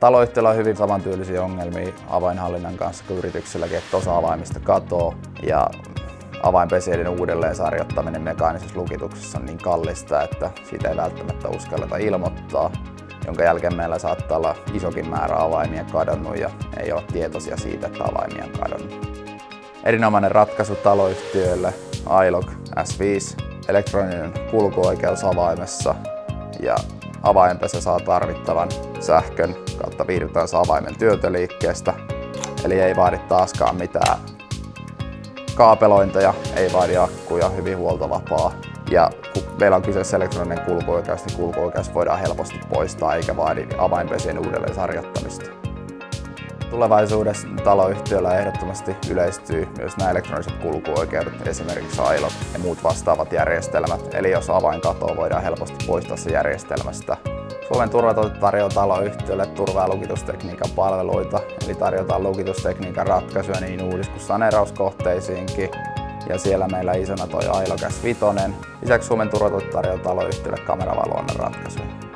Taloyhtiöllä on hyvin samantyylisiä ongelmia avainhallinnan kanssa kuin yrityksilläkin, että osa avaimista katoo ja avainpesijöiden uudelleen sarjoittaminen mekaanisessa lukituksessa on niin kallista, että siitä ei välttämättä uskalleta ilmoittaa, jonka jälkeen meillä saattaa olla isokin määrä avaimia kadonnut ja ei ole tietoisia siitä, että avaimia on kadonnut. Erinomainen ratkaisu taloyhtiöille iLock S5, elektroninen kulkuoikeus avaimessa ja avainpesä saa tarvittavan sähkön kautta virtaansa avaimen työtöliikkeestä, eli ei vaadi taaskaan mitään kaapelointeja, ei vaadi akkuja, hyvin huoltovapaa. Ja kun meillä on kyseessä elektroninen kulkuoikeus, niin kulkuoikeus voidaan helposti poistaa eikä vaadi avainpesien uudelleen sarjattamista. Tulevaisuudessa taloyhtiöllä ehdottomasti yleistyy myös nämä elektroniset kulkuoikeudet, esimerkiksi iLock ja muut vastaavat järjestelmät. Eli jos avain katoaa, voidaan helposti poistaa se järjestelmästä. Suomen Turvatuote tarjoaa taloyhtiölle turva- ja lukitustekniikan palveluita, eli tarjotaan lukitustekniikan ratkaisuja niin uudis- kuin saneerauskohteisiinkin. Ja siellä meillä isona toi iLock S5. Lisäksi Suomen Turvatuote tarjoaa taloyhtiölle kameravalvonnan ratkaisuja.